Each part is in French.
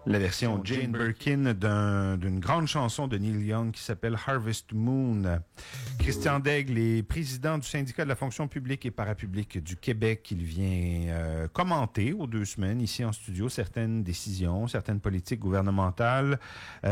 La version Jane Birkin d'une grande chanson de Neil Young qui s'appelle Harvest Moon. Christian Daigle est président du syndicat de la fonction publique et parapublique du Québec. Il vient commenter aux 2 semaines ici en studio certaines décisions, certaines politiques gouvernementales.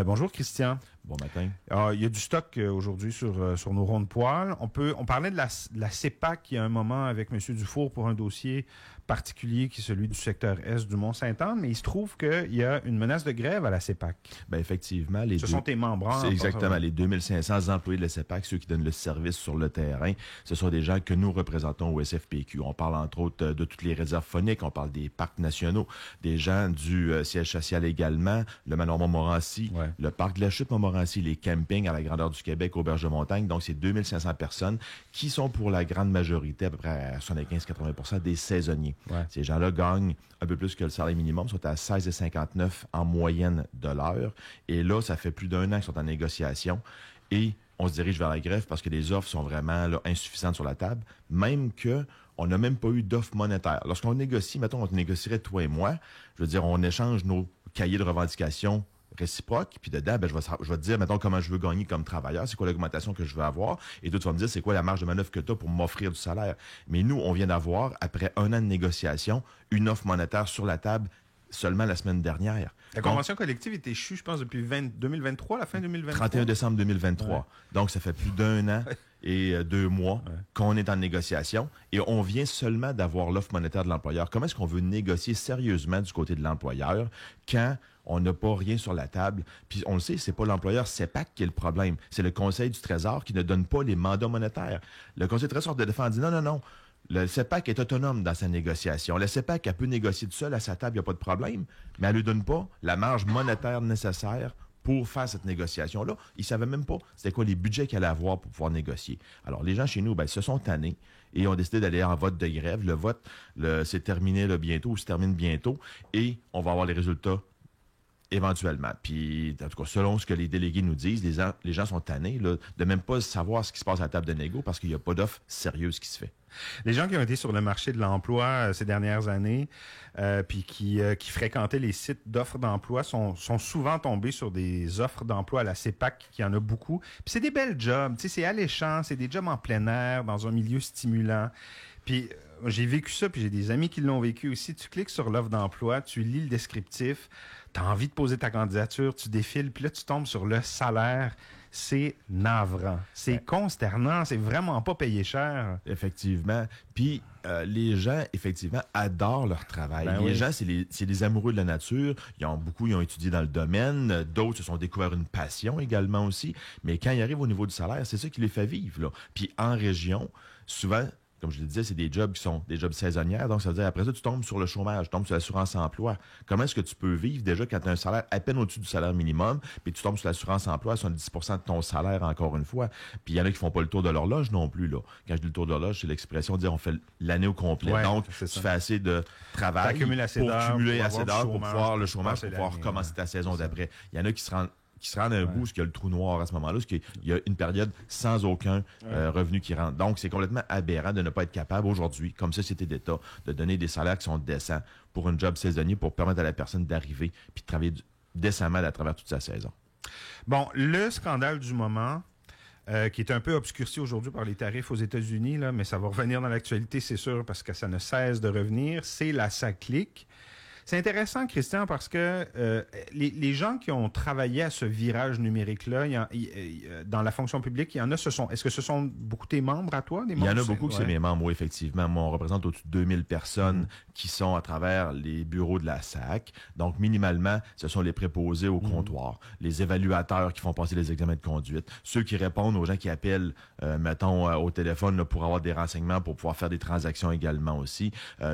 Bonjour Christian. Bon matin. Il y a du stock aujourd'hui sur nos ronds de poil. On parlait de la CEPAC il y a un moment avec M. Dufour pour un dossier particulier qui est celui du secteur Est du Mont-Saint-Anne, mais il se trouve qu'il y a une menace de grève à la CEPAC. Ben effectivement, ce sont tes membres. C'est exactement les 2500 employés de la CEPAC, ceux qui donnent le service sur le terrain. Ce sont des gens que nous représentons au SFPQ. On parle entre autres de toutes les réserves phoniques, on parle des parcs nationaux, des gens du siège social également, le manoir Montmorency, le parc de la Chute Montmorency, les campings à la grandeur du Québec, auberge de montagne. Donc, c'est 2500 personnes qui sont pour la grande majorité, à peu près à 75-80%, des saisonniers. Ouais. Ces gens-là gagnent un peu plus que le salaire minimum, sont à 16,59 en moyenne de l'heure. Et là, ça fait plus d'1 an qu'ils sont en négociation. Et on se dirige vers la grève parce que les offres sont vraiment là, insuffisantes sur la table, même que on n'a même pas eu d'offre monétaire. Lorsqu'on négocie, mettons, on négocierait toi et moi, je veux dire, on échange nos cahiers de revendications réciproques, puis dedans, je vais te dire, mettons, comment je veux gagner comme travailleur, c'est quoi l'augmentation que je veux avoir, et toi, tu vas me dire, c'est quoi la marge de manœuvre que tu as pour m'offrir du salaire. Mais nous, on vient d'avoir, après 1 an de négociation, une offre monétaire sur la table seulement la semaine dernière. La convention collective est échue, je pense, depuis 2023, la fin 2023. 31 décembre 2023. Ouais. Donc, ça fait plus d'1 an et 2 mois qu'on est en négociation et on vient seulement d'avoir l'offre monétaire de l'employeur. Comment est-ce qu'on veut négocier sérieusement du côté de l'employeur quand on n'a pas rien sur la table? Puis on le sait, c'est pas l'employeur CEPAC qui est le problème. C'est le Conseil du Trésor qui ne donne pas les mandats monétaires. Le Conseil du Trésor de défense dit non. Le CEPAC est autonome dans sa négociation. Le CEPAC, elle peut négocier tout seul à sa table, il n'y a pas de problème, mais elle ne lui donne pas la marge monétaire nécessaire pour faire cette négociation-là. Ils ne savaient même pas c'était quoi les budgets qu'elle allait avoir pour pouvoir négocier. Alors, les gens chez nous, se sont tannés et ont décidé d'aller en vote de grève. Le vote, c'est terminé là, bientôt, ou se termine bientôt, et on va avoir les résultats éventuellement. Puis, en tout cas, selon ce que les délégués nous disent, les gens sont tannés là, de même pas savoir ce qui se passe à la table de négo parce qu'il n'y a pas d'offre sérieuse qui se fait. Les gens qui ont été sur le marché de l'emploi ces dernières années, puis qui fréquentaient les sites d'offres d'emploi sont souvent tombés sur des offres d'emploi à la CEPAC, qui en a beaucoup. Puis c'est des belles jobs, tu sais, c'est alléchant, c'est des jobs en plein air, dans un milieu stimulant. Puis j'ai vécu ça, puis j'ai des amis qui l'ont vécu aussi. Tu cliques sur l'offre d'emploi, tu lis le descriptif, tu as envie de poser ta candidature, tu défiles, puis là, tu tombes sur le salaire. C'est navrant. C'est consternant. C'est vraiment pas payé cher. Effectivement. Puis, les gens, effectivement, adorent leur travail. Les gens, c'est des amoureux de la nature. Beaucoup ont étudié dans le domaine. D'autres se sont découverts une passion également aussi. Mais quand ils arrivent au niveau du salaire, c'est ça qui les fait vivre, là. Puis, en région, souvent, comme je le disais, c'est des jobs qui sont des jobs saisonnières. Donc, ça veut dire, après ça, tu tombes sur le chômage, tu tombes sur l'assurance-emploi. Comment est-ce que tu peux vivre déjà quand tu as un salaire à peine au-dessus du salaire minimum, puis tu tombes sur l'assurance-emploi à 70% de ton salaire, encore une fois. Puis il y en a qui font pas le tour de l'horloge non plus, là. Quand je dis le tour de l'horloge, c'est l'expression de dire on fait l'année au complet. Ouais, donc, tu fais assez de travail pour cumuler assez d'heures pour pouvoir le chômage, pour pouvoir recommencer ta saison d'après. Il y en a qui se rendent à un bout, parce qu'il y a le trou noir à ce moment-là, parce qu'il y a une période sans aucun revenu qui rentre. Donc, c'est complètement aberrant de ne pas être capable aujourd'hui, comme société d'État, de donner des salaires qui sont décents pour un job saisonnier, pour permettre à la personne d'arriver puis de travailler décemment à travers toute sa saison. Bon, le scandale du moment, qui est un peu obscurci aujourd'hui par les tarifs aux États-Unis, là, mais ça va revenir dans l'actualité, c'est sûr, parce que ça ne cesse de revenir, c'est la SACLIC. C'est intéressant, Christian, parce que les gens qui ont travaillé à ce virage numérique-là, dans la fonction publique, il y en a, est-ce que ce sont beaucoup tes membres à toi? Il y en a beaucoup que c'est mes membres, oui, effectivement. Moi, on représente au-dessus de 2000 personnes qui sont à travers les bureaux de la SAC. Donc, minimalement, ce sont les préposés au comptoir, les évaluateurs qui font passer les examens de conduite, ceux qui répondent aux gens qui appellent, mettons, au téléphone là, pour avoir des renseignements, pour pouvoir faire des transactions également aussi,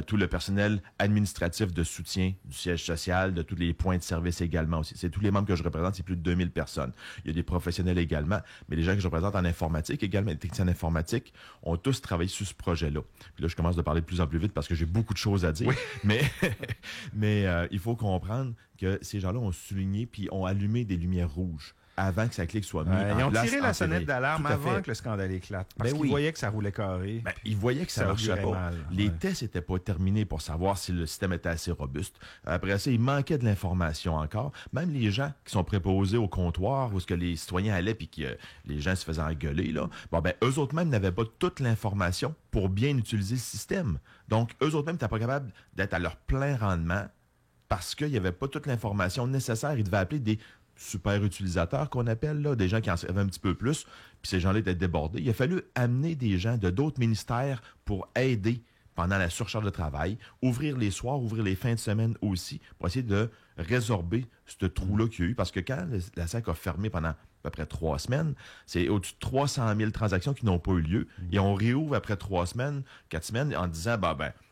tout le personnel administratif de soutien du siège social, de tous les points de service également aussi. C'est tous les membres que je représente, c'est plus de 2000 personnes. Il y a des professionnels également, mais les gens que je représente en informatique également, les techniciens informatiques, ont tous travaillé sur ce projet-là. Puis là, je commence de parler de plus en plus vite parce que j'ai beaucoup de choses à dire. Oui. Mais il faut comprendre que ces gens-là ont souligné puis ont allumé des lumières rouges avant que sa clique soit mise en place. Ils ont tiré la en sonnette février. d'alarme Tout à avant fait. que le scandale éclate. Parce qu'ils oui. voyaient que ça roulait carré. Ils voyaient que ça ne marchait augurait pas. mal. Les tests n'étaient pas terminés pour savoir si le système était assez robuste. Après ça, il manquait de l'information encore. Même les gens qui sont préposés au comptoir, où ce que les citoyens allaient puis que les gens se faisaient engueuler, là, eux autres même n'avaient pas toute l'information pour bien utiliser le système. Donc, eux autres même n'étaient pas capables d'être à leur plein rendement parce qu'il n'y avait pas toute l'information nécessaire. Ils devaient appeler des super utilisateurs qu'on appelle, là, des gens qui en savaient un petit peu plus, puis ces gens-là étaient débordés. Il a fallu amener des gens de d'autres ministères pour aider pendant la surcharge de travail, ouvrir les soirs, ouvrir les fins de semaine aussi, pour essayer de résorber ce trou-là qu'il y a eu. Parce que quand la SAC a fermé pendant à peu près 3 semaines, c'est au-dessus de 300 000 transactions qui n'ont pas eu lieu. Et on réouvre après 3 semaines, 4 semaines, en disant,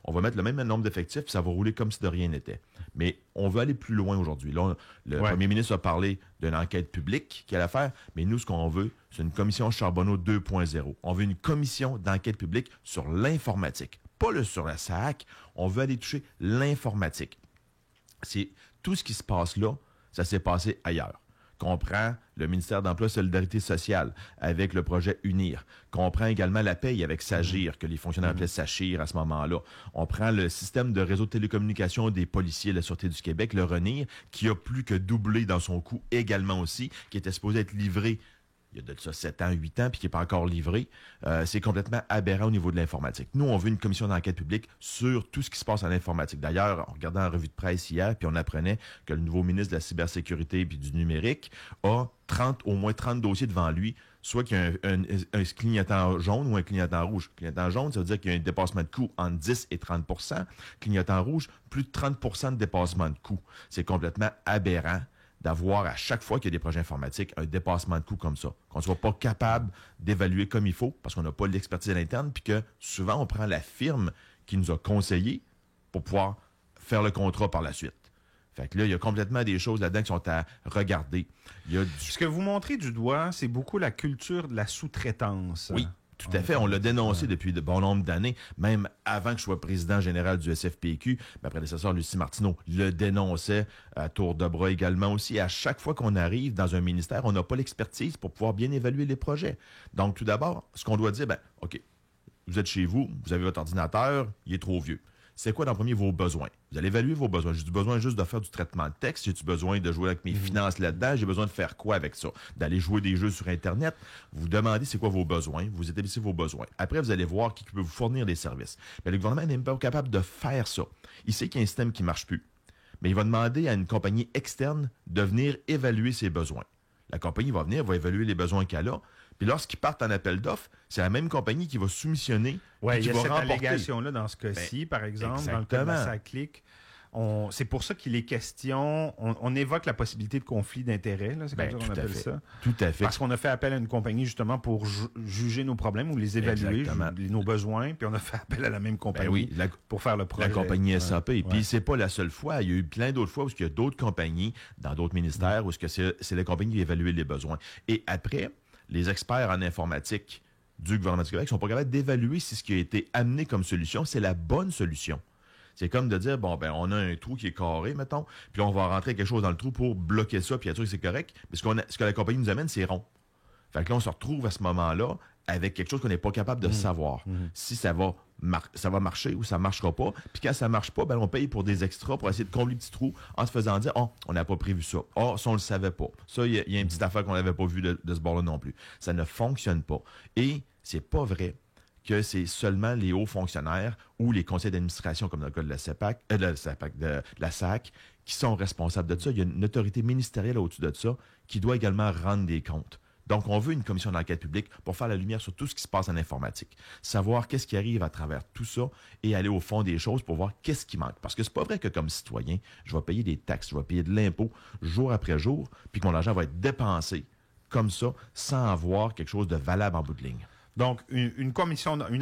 on va mettre le même nombre d'effectifs, puis ça va rouler comme si de rien n'était. Mais on veut aller plus loin aujourd'hui. Là, le premier ministre a parlé d'une enquête publique qu'il allait faire, mais nous, ce qu'on veut, c'est une commission Charbonneau 2.0. On veut une commission d'enquête publique sur l'informatique. Pas sur la SAC, on veut aller toucher l'informatique. C'est tout ce qui se passe là, ça s'est passé ailleurs. Qu'on prend le ministère d'Emploi et Solidarité sociale avec le projet UNIR. Qu'on prend également la paye avec SAGIR, que les fonctionnaires appelaient SACHIR à ce moment-là. On prend le système de réseau de télécommunications des policiers de la Sûreté du Québec, le RENIR, qui a plus que doublé dans son coût également aussi, qui était supposé être livré il y a de ça 7 ans, 8 ans, puis qui n'est pas encore livré. C'est complètement aberrant au niveau de l'informatique. Nous, on veut une commission d'enquête publique sur tout ce qui se passe en informatique. D'ailleurs, on regardait en revue de presse hier, puis on apprenait que le nouveau ministre de la cybersécurité et du numérique a au moins 30 dossiers devant lui, soit qu'il y a un clignotant jaune ou un clignotant rouge. Clignotant jaune, ça veut dire qu'il y a un dépassement de coût entre 10 et 30 %. Clignotant rouge, plus de 30 % de dépassement de coût. C'est complètement aberrant d'avoir à chaque fois qu'il y a des projets informatiques un dépassement de coûts comme ça. Qu'on ne soit pas capable d'évaluer comme il faut parce qu'on n'a pas l'expertise à l'interne, puis que souvent on prend la firme qui nous a conseillé pour pouvoir faire le contrat par la suite. Fait que là, il y a complètement des choses là-dedans qui sont à regarder. Ce que vous montrez du doigt, c'est beaucoup la culture de la sous-traitance. Oui. Tout à fait. On l'a dénoncé depuis de bon nombre d'années, même avant que je sois président général du SFPQ. Ma prédécesseur, Lucie Martineau, le dénonçait à tour de bras également aussi. À chaque fois qu'on arrive dans un ministère, on n'a pas l'expertise pour pouvoir bien évaluer les projets. Donc, tout d'abord, ce qu'on doit dire, OK, vous êtes chez vous, vous avez votre ordinateur, il est trop vieux. C'est quoi, dans le premier, vos besoins? Vous allez évaluer vos besoins. J'ai-tu besoin juste de faire du traitement de texte? J'ai-tu besoin de jouer avec mes finances là-dedans? J'ai besoin de faire quoi avec ça? D'aller jouer des jeux sur Internet? Vous demandez c'est quoi vos besoins. Vous établissez vos besoins. Après, vous allez voir qui peut vous fournir des services. Mais le gouvernement n'est même pas capable de faire ça. Il sait qu'il y a un système qui ne marche plus. Mais il va demander à une compagnie externe de venir évaluer ses besoins. La compagnie va venir, va évaluer les besoins qu'elle a. Puis lorsqu'ils partent en appel d'offres, c'est la même compagnie qui va soumissionner. Oui, il y a va cette remporter. Allégation-là dans ce cas-ci, par exemple, exactement. dans le cas de la SACLIC. C'est pour ça qu'il est question, on évoque la possibilité de conflit d'intérêts, c'est comme ça qu'on appelle ça. Tout à fait. Parce qu'on a fait appel à une compagnie justement pour juger nos problèmes ou les évaluer, nos besoins, puis on a fait appel à la même compagnie pour faire le projet. La compagnie SAP. Ouais. Puis c'est pas la seule fois. Il y a eu plein d'autres fois où il y a d'autres compagnies dans d'autres ministères où c'est la compagnie qui évalue les besoins. Et après, les experts en informatique du gouvernement du Québec ne sont pas capables d'évaluer si ce qui a été amené comme solution, c'est la bonne solution. C'est comme de dire, on a un trou qui est carré, mettons, puis on va rentrer quelque chose dans le trou pour bloquer ça, puis être sûr que c'est correct. Mais ce que la compagnie nous amène, c'est rond. Fait que là, on se retrouve à ce moment-là avec quelque chose qu'on n'est pas capable de savoir. Si ça va marcher ou ça ne marchera pas. Puis quand ça ne marche pas, on paye pour des extras pour essayer de combler le petit trou en se faisant dire, on n'a pas prévu ça. Ça, on ne le savait pas. Ça, il y a une petite affaire qu'on n'avait pas vue de ce bord-là non plus. Ça ne fonctionne pas. Et c'est pas vrai que c'est seulement les hauts fonctionnaires ou les conseils d'administration, comme dans le cas de la SAC, qui sont responsables de ça. Il y a une autorité ministérielle au-dessus de ça qui doit également rendre des comptes. Donc, on veut une commission d'enquête publique pour faire la lumière sur tout ce qui se passe en informatique. Savoir qu'est-ce qui arrive à travers tout ça et aller au fond des choses pour voir qu'est-ce qui manque. Parce que c'est pas vrai que comme citoyen, je vais payer des taxes, je vais payer de l'impôt jour après jour, puis que mon argent va être dépensé comme ça sans avoir quelque chose de valable en bout de ligne. Donc, une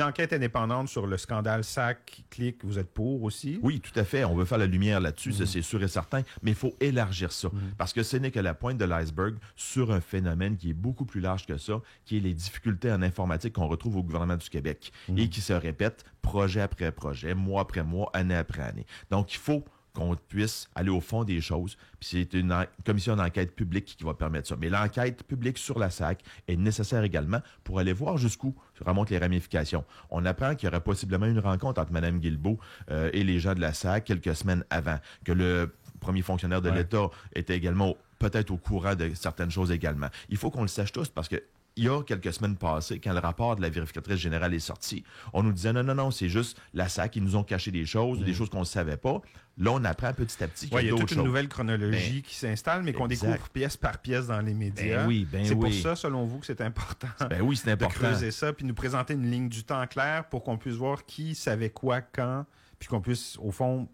enquête indépendante sur le scandale SAC-CLIC, vous êtes pour aussi? Oui, tout à fait. On veut faire la lumière là-dessus, ça, c'est sûr et certain, mais il faut élargir ça. Parce que ce n'est que la pointe de l'iceberg sur un phénomène qui est beaucoup plus large que ça, qui est les difficultés en informatique qu'on retrouve au gouvernement du Québec et qui se répètent projet après projet, mois après mois, année après année. Donc, il faut qu'on puisse aller au fond des choses. Puis c'est une commission d'enquête publique qui va permettre ça. Mais l'enquête publique sur la SAC est nécessaire également pour aller voir jusqu'où remontent les ramifications. On apprend qu'il y aurait possiblement une rencontre entre Mme Guilbeault et les gens de la SAC quelques semaines avant, que le premier fonctionnaire de l'État était également peut-être au courant de certaines choses également. Il faut qu'on le sache tous parce que il y a quelques semaines passées, quand le rapport de la vérificatrice générale est sorti, on nous disait non, c'est juste la SAC, ils nous ont caché des choses qu'on ne savait pas. Là, on apprend petit à petit qu'il y a d'autres choses. Il y a toute une nouvelle chronologie qui s'installe, mais qu'on découvre pièce par pièce dans les médias. C'est pour ça, selon vous, que c'est important, de creuser ça, puis nous présenter une ligne du temps claire pour qu'on puisse voir qui savait quoi, quand, puis qu'on puisse, au fond,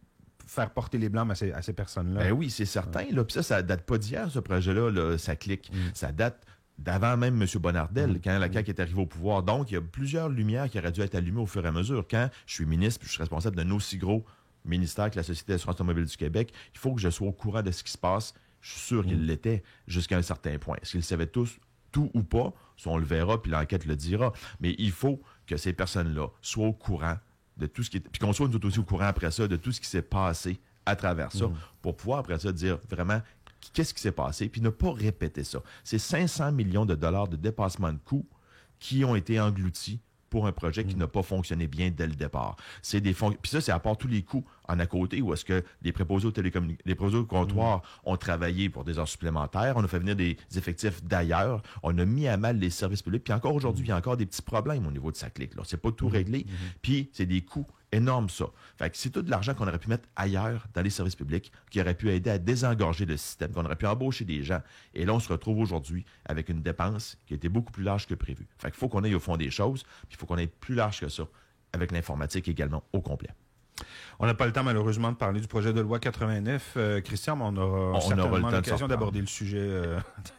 faire porter les blâmes à ces personnes-là. Oui, c'est certain. Là. Puis ça date pas d'hier, ce projet-là, là, ça clique. Ça date d'avant même M. Bonnardel, quand la CAQ est arrivée au pouvoir. Donc, il y a plusieurs lumières qui auraient dû être allumées au fur et à mesure. Quand je suis ministre, puis je suis responsable d'un aussi gros ministère que la Société d'assurance automobile du Québec, il faut que je sois au courant de ce qui se passe. Je suis sûr qu'il l'était jusqu'à un certain point. Est-ce qu'ils savaient tous tout ou pas? Ça, on le verra, puis l'enquête le dira. Mais il faut que ces personnes-là soient au courant de tout ce qui est... Puis qu'on soit nous aussi au courant après ça de tout ce qui s'est passé à travers ça, pour pouvoir après ça dire vraiment qu'est-ce qui s'est passé, puis ne pas répéter ça. C'est 500 millions de dollars de dépassement de coûts qui ont été engloutis pour un projet qui n'a pas fonctionné bien dès le départ. C'est des fonds. Puis ça, c'est à part tous les coûts en à côté où est-ce que les préposés les préposés au comptoir ont travaillé pour des heures supplémentaires, on a fait venir des effectifs d'ailleurs, on a mis à mal les services publics, puis encore aujourd'hui, il y a encore des petits problèmes au niveau de sa clique. C'est pas tout réglé, puis c'est des coûts énormes, ça. Fait que c'est tout de l'argent qu'on aurait pu mettre ailleurs dans les services publics, qui aurait pu aider à désengorger le système, qu'on aurait pu embaucher des gens. Et là, on se retrouve aujourd'hui avec une dépense qui était beaucoup plus large que prévu. Fait qu'il faut qu'on aille au fond des choses, puis il faut qu'on aille plus large que ça, avec l'informatique également au complet. On n'a pas le temps, malheureusement, de parler du projet de loi 89, Christian, mais on aura certainement l'occasion d'aborder le sujet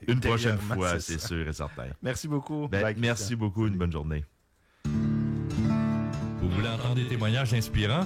une prochaine fois, c'est sûr et certain. Merci beaucoup. Merci beaucoup. Une bonne journée. Vous voulez entendre des témoignages inspirants?